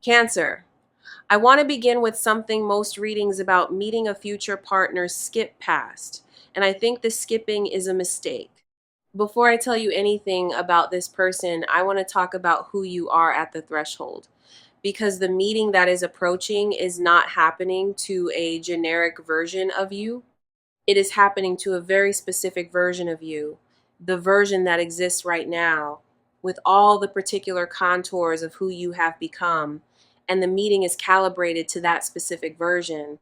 Cancer. I want to begin with something most readings about meeting a future partner skip past, and I think the skipping is a mistake. Before I tell you anything about this person, I want to talk about who you are at the threshold. Because the meeting that is approaching is not happening to a generic version of you. It is happening to a very specific version of you, the version that exists right now, with all the particular contours of who you have become, and the meeting is calibrated to that specific version.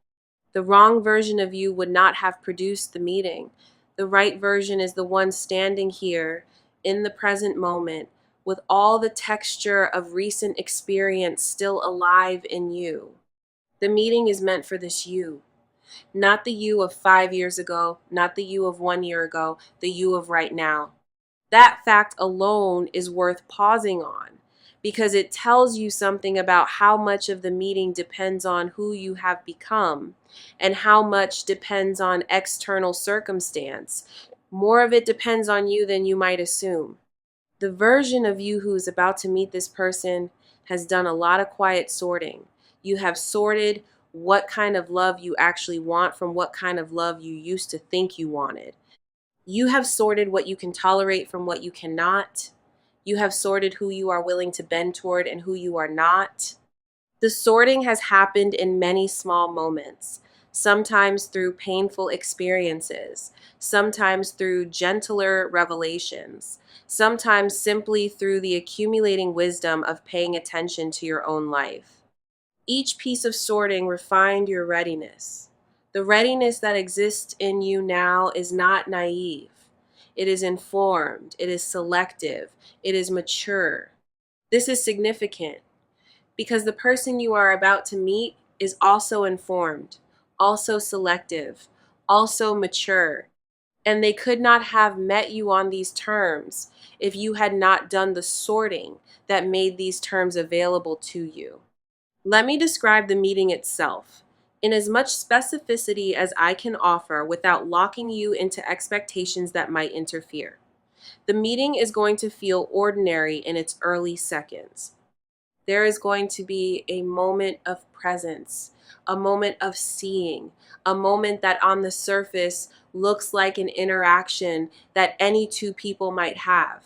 The wrong version of you would not have produced the meeting. The right version is the one standing here in the present moment with all the texture of recent experience still alive in you. The meeting is meant for this you. Not the you of 5 years ago, not the you of 1 year ago, the you of right now. That fact alone is worth pausing on because it tells you something about how much of the meeting depends on who you have become and how much depends on external circumstance. More of it depends on you than you might assume. The version of you who is about to meet this person has done a lot of quiet sorting. You have sorted what kind of love you actually want from what kind of love you used to think you wanted. You have sorted what you can tolerate from what you cannot. You have sorted who you are willing to bend toward and who you are not. The sorting has happened in many small moments, sometimes through painful experiences, sometimes through gentler revelations, sometimes simply through the accumulating wisdom of paying attention to your own life. Each piece of sorting refined your readiness. The readiness that exists in you now is not naive. It is informed, it is selective, it is mature. This is significant because the person you are about to meet is also informed, also selective, also mature. And they could not have met you on these terms if you had not done the sorting that made these terms available to you. Let me describe the meeting itself in as much specificity as I can offer without locking you into expectations that might interfere. The meeting is going to feel ordinary in its early seconds. There is going to be a moment of presence, a moment of seeing, a moment that on the surface looks like an interaction that any two people might have.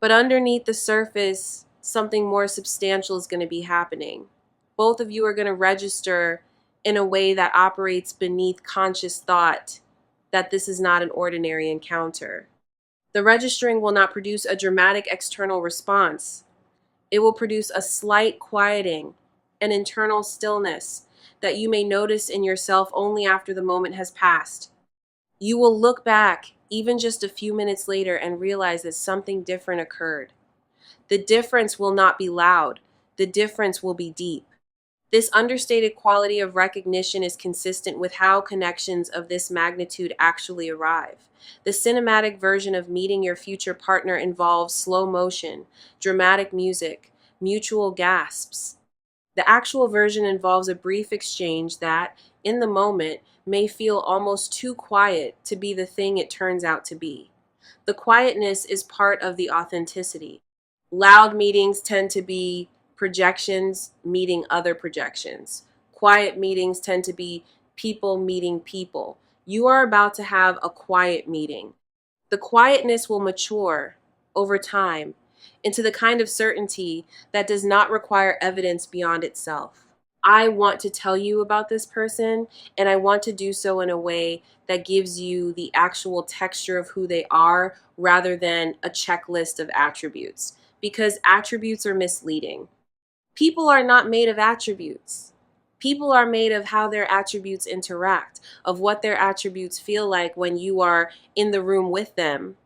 But underneath the surface, something more substantial is going to be happening. Both of you are going to register in a way that operates beneath conscious thought that this is not an ordinary encounter. The registering will not produce a dramatic external response. It will produce a slight quieting, an internal stillness that you may notice in yourself only after the moment has passed. You will look back, even just a few minutes later, and realize that something different occurred. The difference will not be loud. The difference will be deep. This understated quality of recognition is consistent with how connections of this magnitude actually arrive. The cinematic version of meeting your future partner involves slow motion, dramatic music, mutual gasps. The actual version involves a brief exchange that, in the moment, may feel almost too quiet to be the thing it turns out to be. The quietness is part of the authenticity. Loud meetings tend to be projections meeting other projections. Quiet meetings tend to be people meeting people. You are about to have a quiet meeting. The quietness will mature over time into the kind of certainty that does not require evidence beyond itself. I want to tell you about this person, and I want to do so in a way that gives you the actual texture of who they are rather than a checklist of attributes, because attributes are misleading. People are not made of attributes. People are made of how their attributes interact, of what their attributes feel like when you are in the room with them,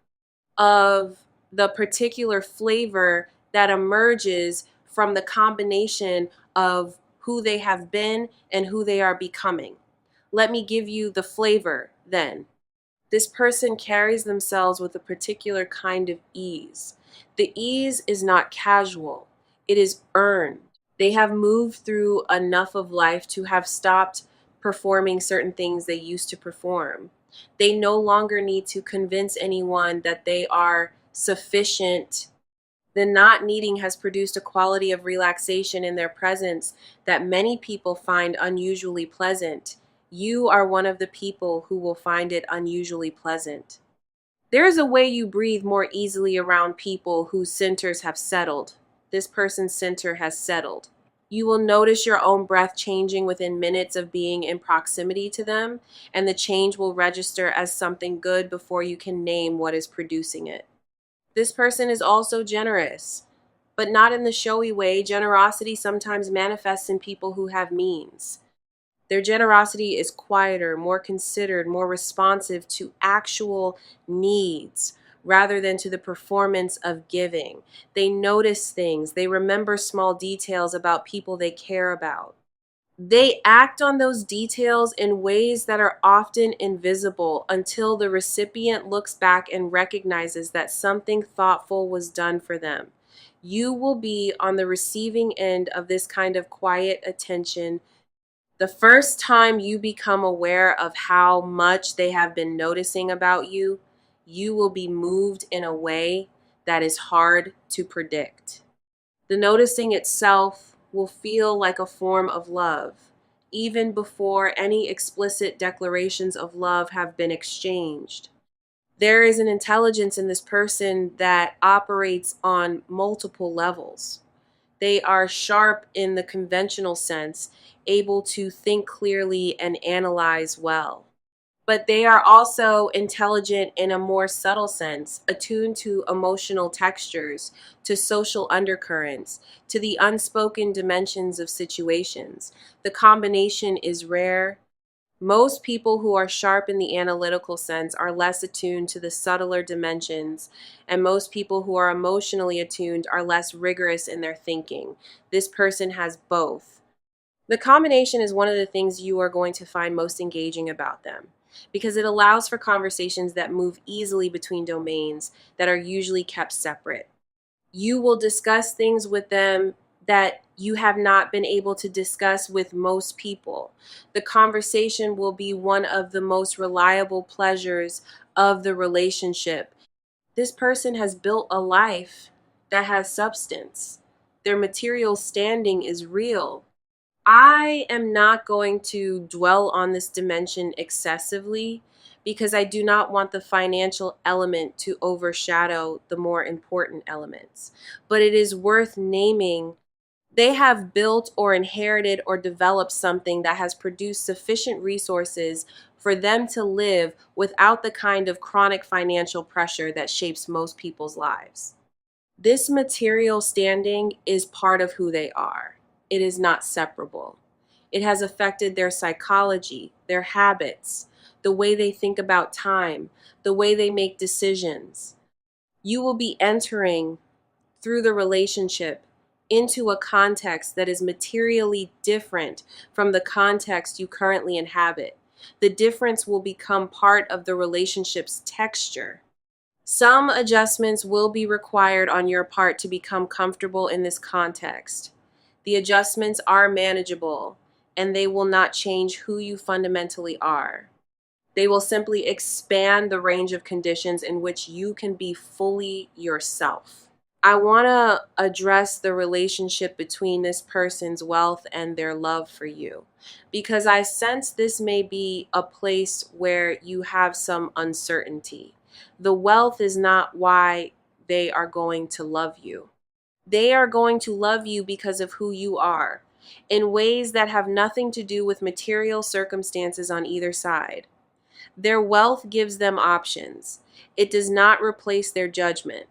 of the particular flavor that emerges from the combination of who they have been and who they are becoming. Let me give you the flavor then. This person carries themselves with a particular kind of ease. The ease is not casual, it is earned. They have moved through enough of life to have stopped performing certain things they used to perform. They no longer need to convince anyone that they are sufficient The not needing has produced a quality of relaxation in their presence that many people find unusually pleasant. You are one of the people who will find it unusually pleasant. There is a way you breathe more easily around people whose centers have settled. This person's center has settled. You will notice your own breath changing within minutes of being in proximity to them, and the change will register as something good before you can name what is producing it. This person is also generous, but not in the showy way. Generosity sometimes manifests in people who have means. Their generosity is quieter, more considered, more responsive to actual needs rather than to the performance of giving. They notice things, they remember small details about people they care about. They act on those details in ways that are often invisible until the recipient looks back and recognizes that something thoughtful was done for them. You will be on the receiving end of this kind of quiet attention. The first time you become aware of how much they have been noticing about you, you will be moved in a way that is hard to predict. The noticing itself will feel like a form of love, even before any explicit declarations of love have been exchanged. There is an intelligence in this person that operates on multiple levels. They are sharp in the conventional sense, able to think clearly and analyze well. But they are also intelligent in a more subtle sense, attuned to emotional textures, to social undercurrents, to the unspoken dimensions of situations. The combination is rare. Most people who are sharp in the analytical sense are less attuned to the subtler dimensions, and most people who are emotionally attuned are less rigorous in their thinking. This person has both. The combination is one of the things you are going to find most engaging about them because it allows for conversations that move easily between domains that are usually kept separate. You will discuss things with them that you have not been able to discuss with most people. The conversation will be one of the most reliable pleasures of the relationship. This person has built a life that has substance. Their material standing is real. I am not going to dwell on this dimension excessively because I do not want the financial element to overshadow the more important elements. But it is worth naming they have built or inherited or developed something that has produced sufficient resources for them to live without the kind of chronic financial pressure that shapes most people's lives. This material standing is part of who they are. It is not separable. It has affected their psychology, their habits, the way they think about time, the way they make decisions. You will be entering through the relationship into a context that is materially different from the context you currently inhabit. The difference will become part of the relationship's texture. Some adjustments will be required on your part to become comfortable in this context. The adjustments are manageable, and they will not change who you fundamentally are. They will simply expand the range of conditions in which you can be fully yourself. I want to address the relationship between this person's wealth and their love for you because I sense this may be a place where you have some uncertainty. The wealth is not why they are going to love you. They are going to love you because of who you are, in ways that have nothing to do with material circumstances on either side. Their wealth gives them options. It does not replace their judgment.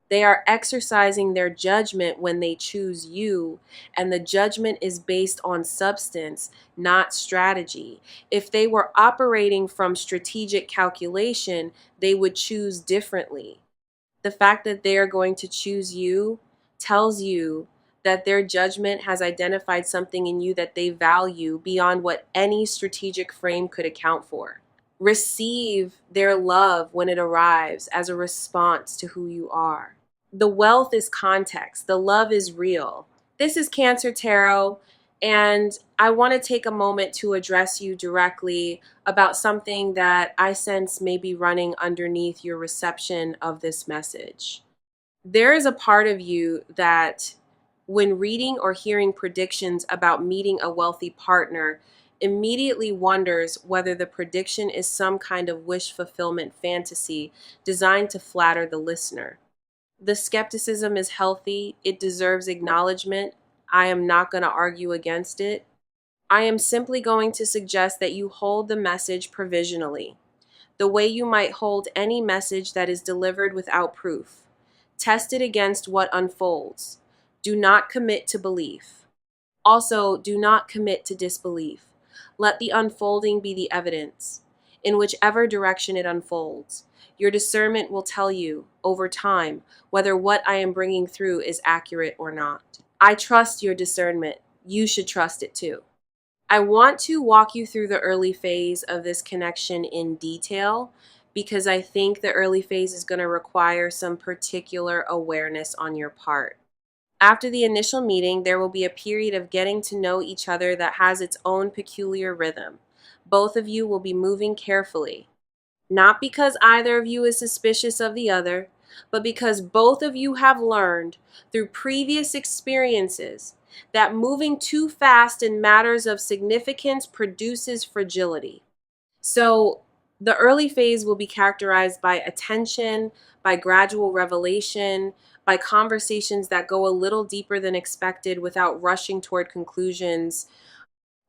They are exercising their judgment when they choose you, and the judgment is based on substance, not strategy. If they were operating from strategic calculation, they would choose differently. The fact that they are going to choose you tells you that their judgment has identified something in you that they value beyond what any strategic frame could account for. Receive their love when it arrives as a response to who you are. The wealth is context. The love is real. This is Cancer Tarot, and I want to take a moment to address you directly about something that I sense may be running underneath your reception of this message. There is a part of you that, when reading or hearing predictions about meeting a wealthy partner, immediately wonders whether the prediction is some kind of wish fulfillment fantasy designed to flatter the listener. The skepticism is healthy, it deserves acknowledgement. I am not going to argue against it. I am simply going to suggest that you hold the message provisionally, the way you might hold any message that is delivered without proof. Test it against what unfolds. Do not commit to belief. Also, do not commit to disbelief. Let the unfolding be the evidence, in whichever direction it unfolds. Your discernment will tell you, over time, whether what I am bringing through is accurate or not. I trust your discernment. You should trust it too. I want to walk you through the early phase of this connection in detail because I think the early phase is going to require some particular awareness on your part. After the initial meeting, there will be a period of getting to know each other that has its own peculiar rhythm. Both of you will be moving carefully, not because either of you is suspicious of the other, but because both of you have learned through previous experiences that moving too fast in matters of significance produces fragility. So the early phase will be characterized by attention, by gradual revelation, by conversations that go a little deeper than expected without rushing toward conclusions.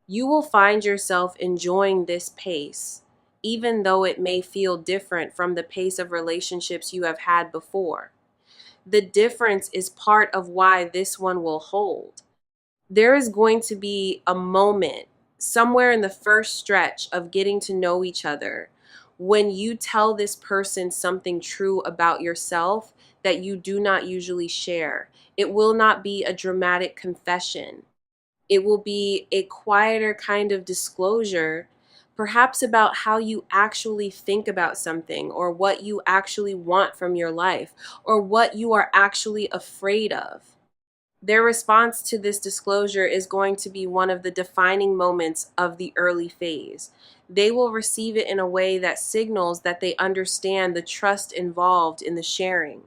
You will find yourself enjoying this pace, even though it may feel different from the pace of relationships you have had before. The difference is part of why this one will hold. There is going to be a moment somewhere in the first stretch of getting to know each other when you tell this person something true about yourself that you do not usually share. It will not be a dramatic confession. It will be a quieter kind of disclosure, perhaps about how you actually think about something, or what you actually want from your life, or what you are actually afraid of. Their response to this disclosure is going to be one of the defining moments of the early phase. They will receive it in a way that signals that they understand the trust involved in the sharing.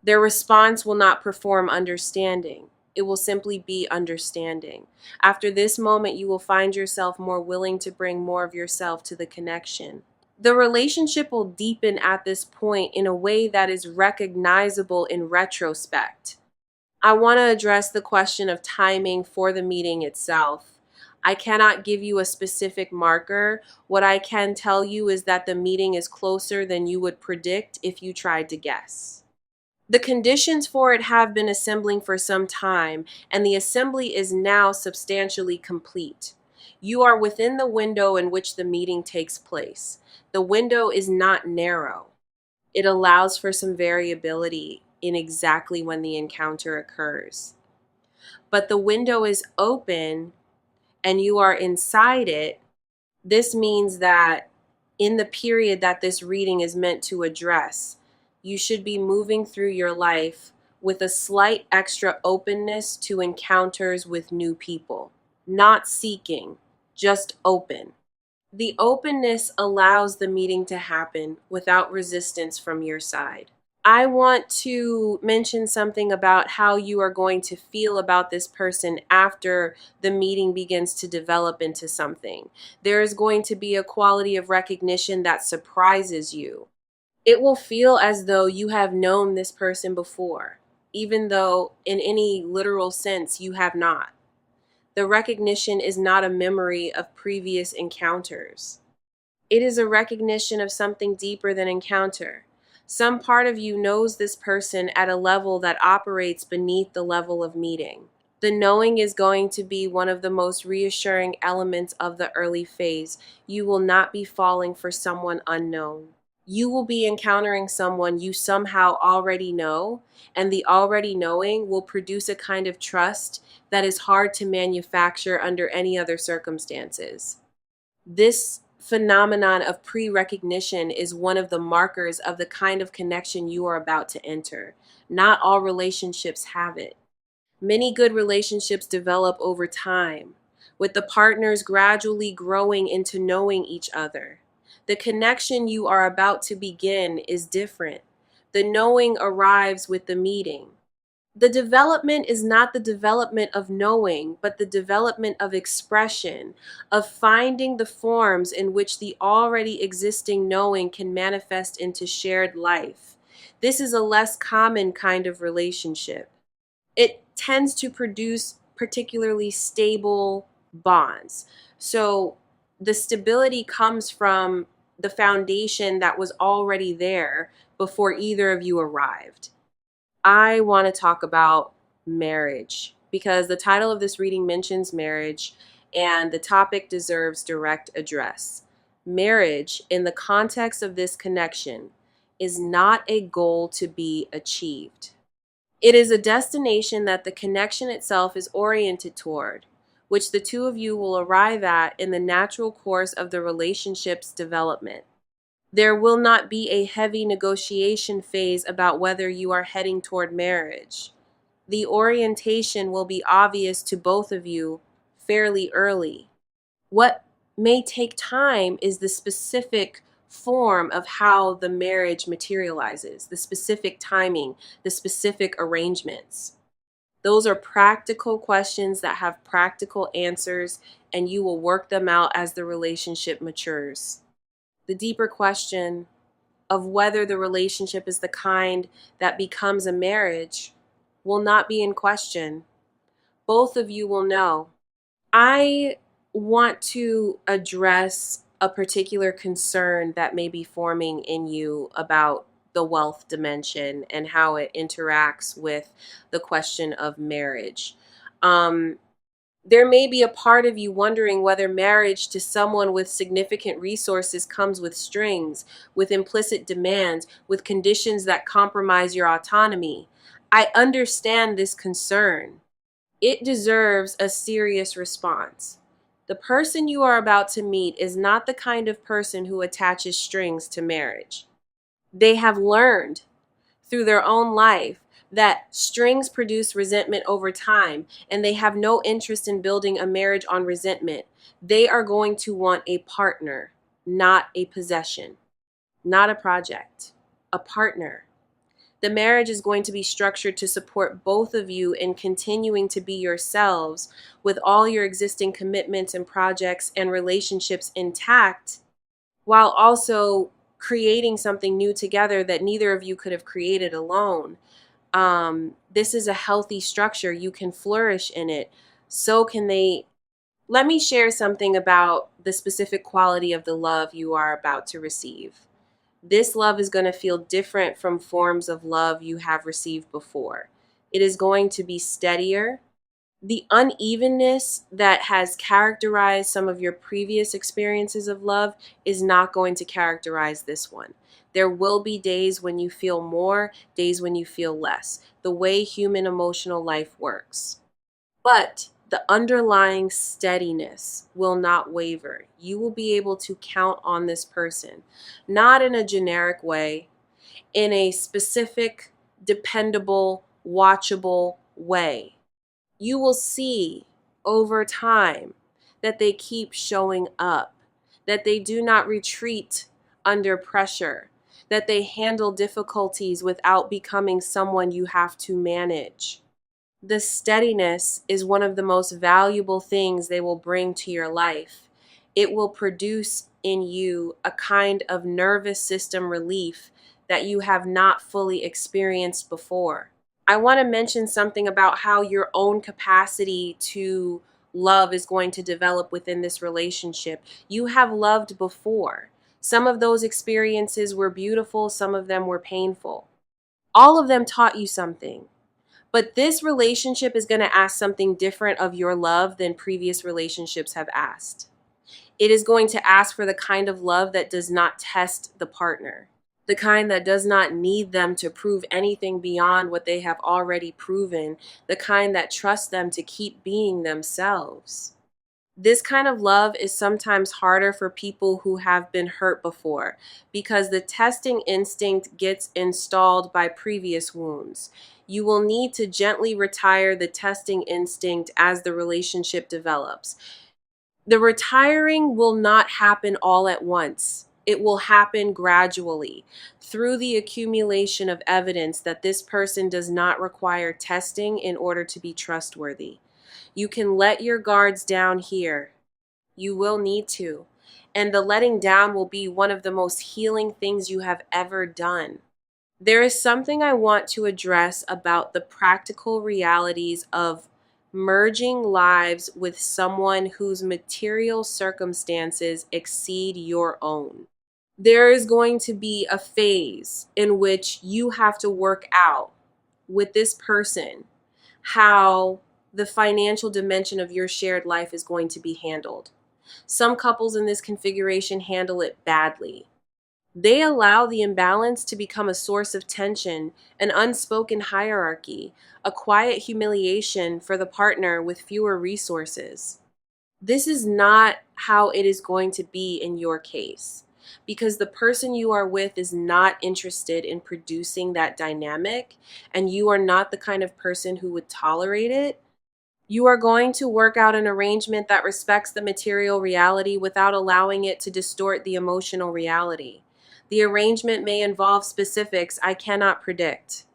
Their response will not perform understanding. It will simply be understanding. After this moment, you will find yourself more willing to bring more of yourself to the connection. The relationship will deepen at this point in a way that is recognizable in retrospect. I want to address the question of timing for the meeting itself. I cannot give you a specific marker. What I can tell you is that the meeting is closer than you would predict if you tried to guess. The conditions for it have been assembling for some time, and the assembly is now substantially complete. You are within the window in which the meeting takes place. The window is not narrow. It allows for some variability in exactly when the encounter occurs. But the window is open and you are inside it. This means that in the period that this reading is meant to address, you should be moving through your life with a slight extra openness to encounters with new people. Not seeking, just open. The openness allows the meeting to happen without resistance from your side. I want to mention something about how you are going to feel about this person after the meeting begins to develop into something. There is going to be a quality of recognition that surprises you. It will feel as though you have known this person before, even though in any literal sense you have not. The recognition is not a memory of previous encounters. It is a recognition of something deeper than encounter. Some part of you knows this person at a level that operates beneath the level of meeting. The knowing is going to be one of the most reassuring elements of the early phase. You will not be falling for someone unknown. You will be encountering someone you somehow already know, and the already knowing will produce a kind of trust that is hard to manufacture under any other circumstances. This phenomenon of pre-recognition is one of the markers of the kind of connection you are about to enter. Not all relationships have it. Many good relationships develop over time, with the partners gradually growing into knowing each other. The connection you are about to begin is different The knowing arrives with the meeting. The development is not the development of knowing, but the development of expression, of finding the forms in which the already existing knowing can manifest into shared life. This is a less common kind of relationship. It tends to produce particularly stable bonds. So the stability comes from the foundation that was already there before either of you arrived. I want to talk about marriage because the title of this reading mentions marriage and the topic deserves direct address. Marriage, in the context of this connection, is not a goal to be achieved. It is a destination that the connection itself is oriented toward, which the two of you will arrive at in the natural course of the relationship's development. There will not be a heavy negotiation phase about whether you are heading toward marriage. The orientation will be obvious to both of you fairly early. What may take time is the specific form of how the marriage materializes, the specific timing, the specific arrangements. Those are practical questions that have practical answers, and you will work them out as the relationship matures. The deeper question of whether the relationship is the kind that becomes a marriage will not be in question. Both of you will know. I want to address a particular concern that may be forming in you about the wealth dimension and how it interacts with the question of marriage. There may be a part of you wondering whether marriage to someone with significant resources comes with strings, with implicit demands, with conditions that compromise your autonomy. I understand this concern. It deserves a serious response. The person you are about to meet is not the kind of person who attaches strings to marriage. They have learned through their own life that strings produce resentment over time, and they have no interest in building a marriage on resentment. They are going to want a partner, not a possession, not a project, a partner. The marriage is going to be structured to support both of you in continuing to be yourselves with all your existing commitments and projects and relationships intact, while also creating something new together that neither of you could have created alone. This is a healthy structure. You can flourish in it. So can they. Let me share something about the specific quality of the love you are about to receive. This love is going to feel different from forms of love you have received before. It is going to be steadier. The unevenness that has characterized some of your previous experiences of love is not going to characterize this one. There will be days when you feel more, days when you feel less, the way human emotional life works. But the underlying steadiness will not waver. You will be able to count on this person, not in a generic way, in a specific, dependable, watchable way. You will see over time that they keep showing up, that they do not retreat under pressure, that they handle difficulties without becoming someone you have to manage. The steadiness is one of the most valuable things they will bring to your life. It will produce in you a kind of nervous system relief that you have not fully experienced before. I want to mention something about how your own capacity to love is going to develop within this relationship. You have loved before. Some of those experiences were beautiful, some of them were painful. All of them taught you something. But this relationship is going to ask something different of your love than previous relationships have asked. It is going to ask for the kind of love that does not test the partner, the kind that does not need them to prove anything beyond what they have already proven, the kind that trusts them to keep being themselves. This kind of love is sometimes harder for people who have been hurt before because the testing instinct gets installed by previous wounds. You will need to gently retire the testing instinct as the relationship develops. The retiring will not happen all at once. It will happen gradually through the accumulation of evidence that this person does not require testing in order to be trustworthy. You can let your guards down here. You will need to. And the letting down will be one of the most healing things you have ever done. There is something I want to address about the practical realities of merging lives with someone whose material circumstances exceed your own. There is going to be a phase in which you have to work out with this person how the financial dimension of your shared life is going to be handled. Some couples in this configuration handle it badly. They allow the imbalance to become a source of tension, an unspoken hierarchy, a quiet humiliation for the partner with fewer resources. This is not how it is going to be in your case, because the person you are with is not interested in producing that dynamic, and you are not the kind of person who would tolerate it. You are going to work out an arrangement that respects the material reality without allowing it to distort the emotional reality. The arrangement may involve specifics I cannot predict.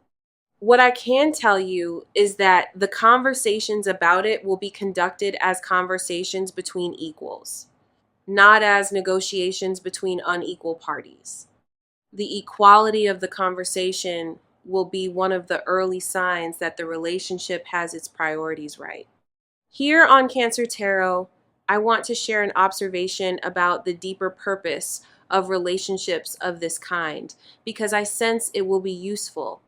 What I can tell you is that the conversations about it will be conducted as conversations between equals, not as negotiations between unequal parties. The equality of the conversation will be one of the early signs that the relationship has its priorities right. Here on Cancer Tarot, I want to share an observation about the deeper purpose of relationships of this kind because I sense it will be useful.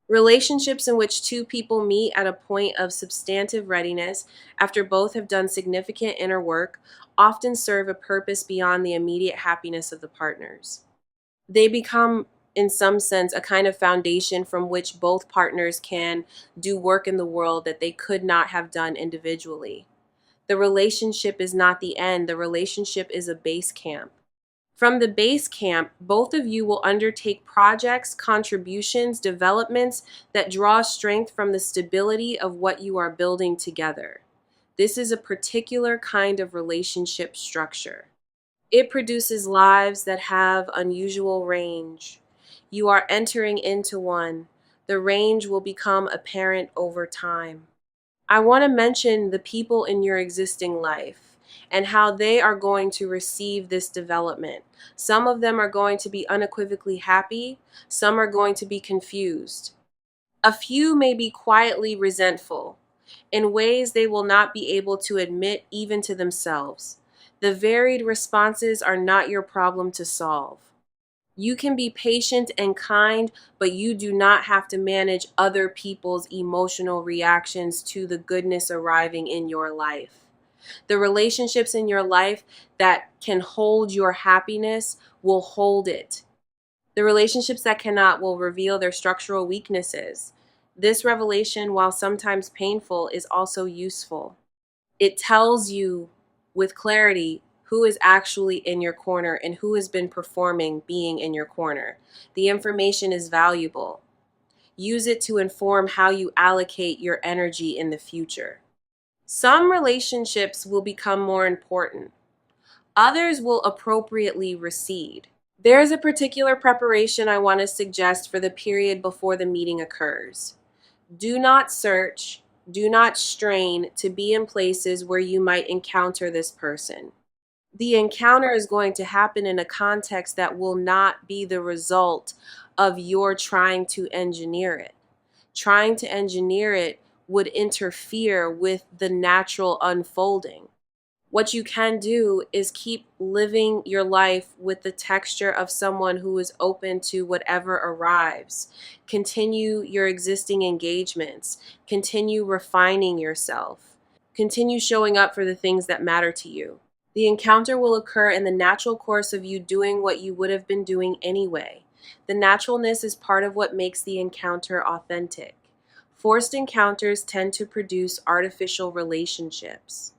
Relationships in which two people meet at a point of substantive readiness after both have done significant inner work often serve a purpose beyond the immediate happiness of the partners. They become, in some sense, a kind of foundation from which both partners can do work in the world that they could not have done individually. The relationship is not the end, the relationship is a base camp. From the base camp, both of you will undertake projects, contributions, developments that draw strength from the stability of what you are building together. This is a particular kind of relationship structure. It produces lives that have unusual range. You are entering into one. The range will become apparent over time. I want to mention the people in your existing life and how they are going to receive this development. Some of them are going to be unequivocally happy. Some are going to be confused. A few may be quietly resentful in ways they will not be able to admit even to themselves. The varied responses are not your problem to solve. You can be patient and kind, but you do not have to manage other people's emotional reactions to the goodness arriving in your life. The relationships in your life that can hold your happiness will hold it. The relationships that cannot will reveal their structural weaknesses. This revelation, while sometimes painful, is also useful. It tells you with clarity who is actually in your corner and who has been performing being in your corner. The information is valuable. Use it to inform how you allocate your energy in the future. Some relationships will become more important. Others will appropriately recede. There is a particular preparation I want to suggest for the period before the meeting occurs. Do not search, do not strain to be in places where you might encounter this person. The encounter is going to happen in a context that will not be the result of your trying to engineer it. Trying to engineer it would interfere with the natural unfolding. What you can do is keep living your life with the texture of someone who is open to whatever arrives. Continue your existing engagements. Continue refining yourself. Continue showing up for the things that matter to you. The encounter will occur in the natural course of you doing what you would have been doing anyway. The naturalness is part of what makes the encounter authentic. Forced encounters tend to produce artificial relationships.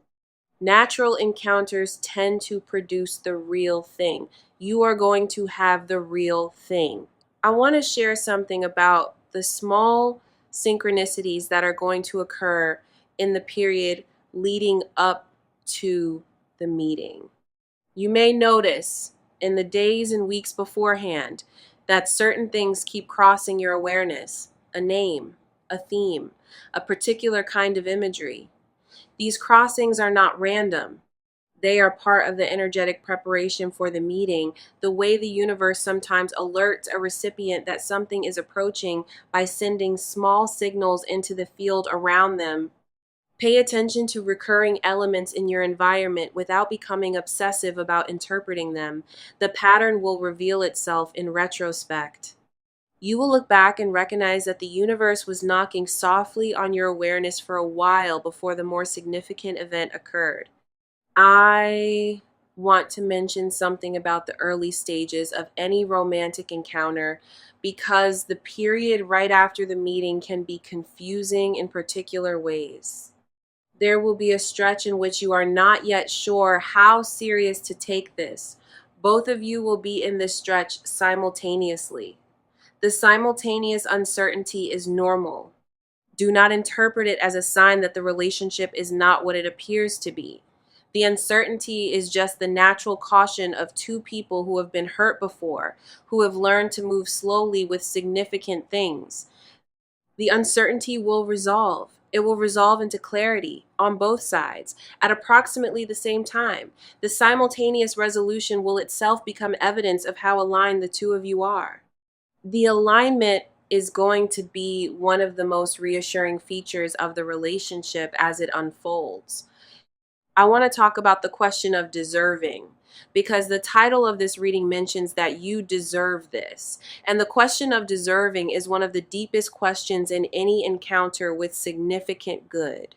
Natural encounters tend to produce the real thing. You are going to have the real thing. I want to share something about the small synchronicities that are going to occur in the period leading up to the meeting. You may notice in the days and weeks beforehand that certain things keep crossing your awareness: a name, a theme, a particular kind of imagery. These crossings are not random. They are part of the energetic preparation for the meeting, the way the universe sometimes alerts a recipient that something is approaching by sending small signals into the field around them. Pay attention to recurring elements in your environment without becoming obsessive about interpreting them. The pattern will reveal itself in retrospect. You will look back and recognize that the universe was knocking softly on your awareness for a while before the more significant event occurred. I want to mention something about the early stages of any romantic encounter because the period right after the meeting can be confusing in particular ways. There will be a stretch in which you are not yet sure how serious to take this. Both of you will be in this stretch simultaneously. The simultaneous uncertainty is normal. Do not interpret it as a sign that the relationship is not what it appears to be. The uncertainty is just the natural caution of two people who have been hurt before, who have learned to move slowly with significant things. The uncertainty will resolve. It will resolve into clarity on both sides at approximately the same time. The simultaneous resolution will itself become evidence of how aligned the two of you are. The alignment is going to be one of the most reassuring features of the relationship as it unfolds. I want to talk about the question of deserving, because the title of this reading mentions that you deserve this. And the question of deserving is one of the deepest questions in any encounter with significant good.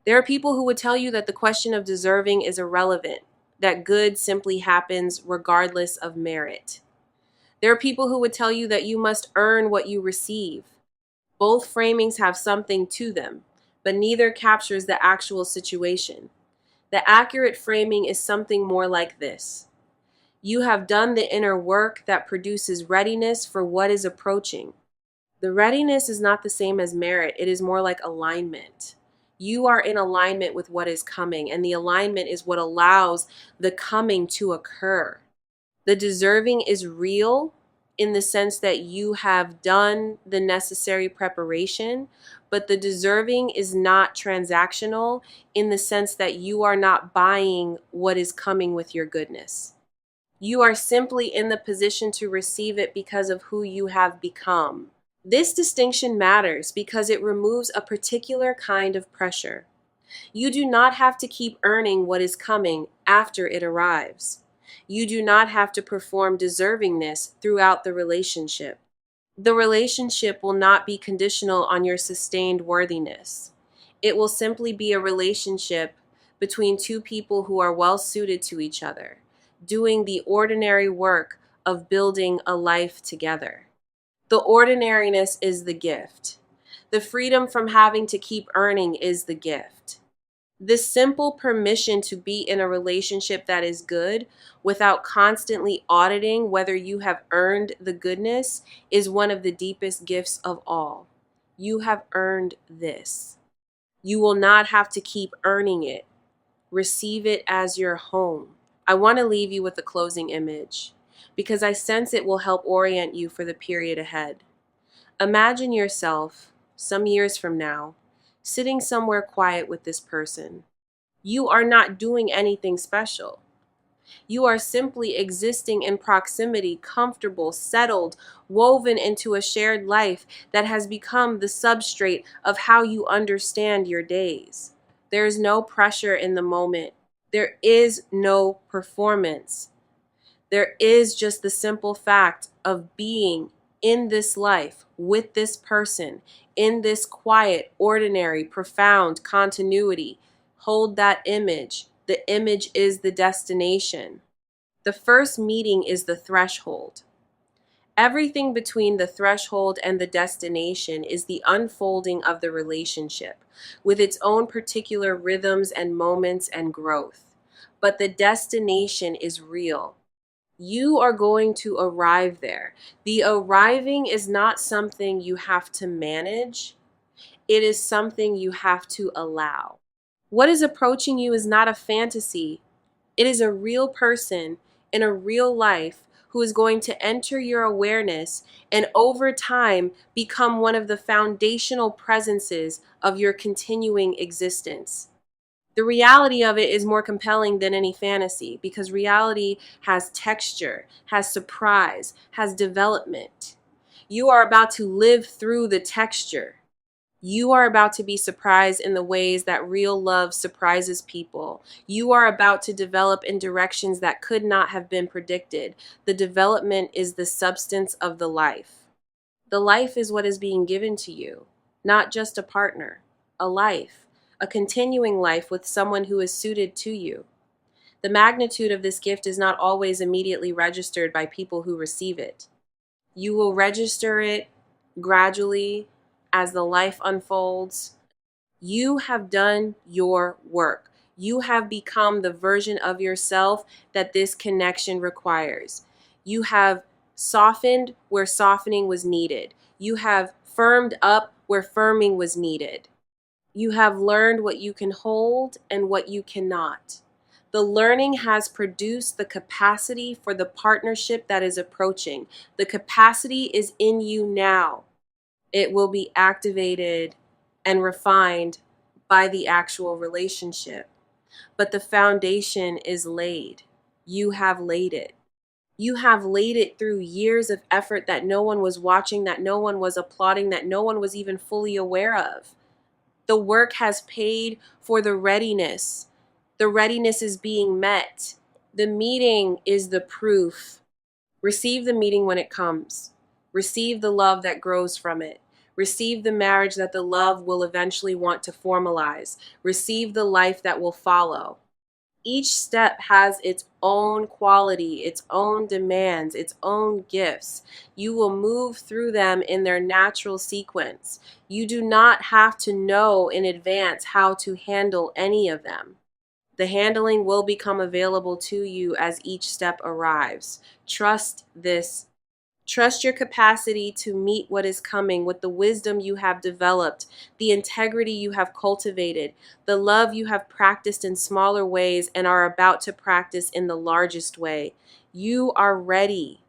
There are people who would tell you that the question of deserving is irrelevant, that good simply happens regardless of merit. There are people who would tell you that you must earn what you receive. Both framings have something to them, but neither captures the actual situation. The accurate framing is something more like this: you have done the inner work that produces readiness for what is approaching. The readiness is not the same as merit, it is more like alignment. You are in alignment with what is coming, and the alignment is what allows the coming to occur. The deserving is real in the sense that you have done the necessary preparation, but the deserving is not transactional in the sense that you are not buying what is coming with your goodness. You are simply in the position to receive it because of who you have become. This distinction matters because it removes a particular kind of pressure. You do not have to keep earning what is coming after it arrives. You do not have to perform deservingness throughout the relationship. The relationship will not be conditional on your sustained worthiness. It will simply be a relationship between two people who are well suited to each other, doing the ordinary work of building a life together. The ordinariness is the gift. The freedom from having to keep earning is the gift. This simple permission to be in a relationship that is good without constantly auditing whether you have earned the goodness is one of the deepest gifts of all. You have earned this. You will not have to keep earning it. Receive it as your home. I want to leave you with a closing image because I sense it will help orient you for the period ahead. Imagine yourself, some years from now, sitting somewhere quiet with this person. You are not doing anything special. You are simply existing in proximity, comfortable, settled, woven into a shared life that has become the substrate of how you understand your days. There is no pressure in the moment. There is no performance. There is just the simple fact of being in this life with this person, in this quiet, ordinary, profound continuity. Hold that image. The image is the destination. The first meeting is the threshold. Everything between the threshold and the destination is the unfolding of the relationship, with its own particular rhythms and moments and growth. But the destination is real. You are going to arrive there. The arriving is not something you have to manage. It is something you have to allow. What is approaching you is not a fantasy. It is a real person in a real life who is going to enter your awareness and over time become one of the foundational presences of your continuing existence. The reality of it is more compelling than any fantasy because reality has texture, has surprise, has development. You are about to live through the texture. You are about to be surprised in the ways that real love surprises people. You are about to develop in directions that could not have been predicted. The development is the substance of the life. The life is what is being given to you, not just a partner, a life, a continuing life with someone who is suited to you. The magnitude of this gift is not always immediately registered by people who receive it. You will register it gradually as the life unfolds. You have done your work. You have become the version of yourself that this connection requires. You have softened where softening was needed. You have firmed up where firming was needed. You have learned what you can hold and what you cannot. The learning has produced the capacity for the partnership that is approaching. The capacity is in you now. It will be activated and refined by the actual relationship. But the foundation is laid. You have laid it. You have laid it through years of effort that no one was watching, that no one was applauding, that no one was even fully aware of. The work has paid for the readiness. The readiness is being met. The meeting is the proof. Receive the meeting when it comes. Receive the love that grows from it. Receive the marriage that the love will eventually want to formalize. Receive the life that will follow. Each step has its own quality, its own demands, its own gifts. You will move through them in their natural sequence. You do not have to know in advance how to handle any of them. The handling will become available to you as each step arrives. Trust this. Trust your capacity to meet what is coming with the wisdom you have developed, the integrity you have cultivated, the love you have practiced in smaller ways and are about to practice in the largest way. You are ready.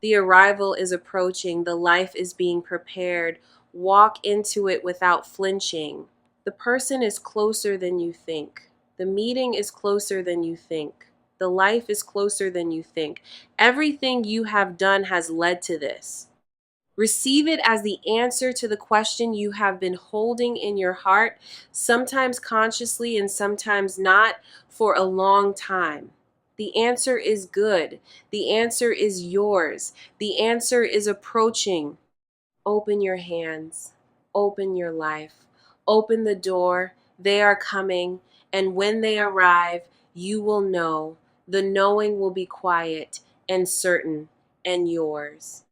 The arrival is approaching. The life is being prepared. Walk into it without flinching. The person is closer than you think. The meeting is closer than you think. The life is closer than you think. Everything you have done has led to this. Receive it as the answer to the question you have been holding in your heart, sometimes consciously and sometimes not, for a long time. The answer is good. The answer is yours. The answer is approaching. Open your hands. Open your life. Open the door. They are coming. And when they arrive, you will know. The knowing will be quiet and certain and yours.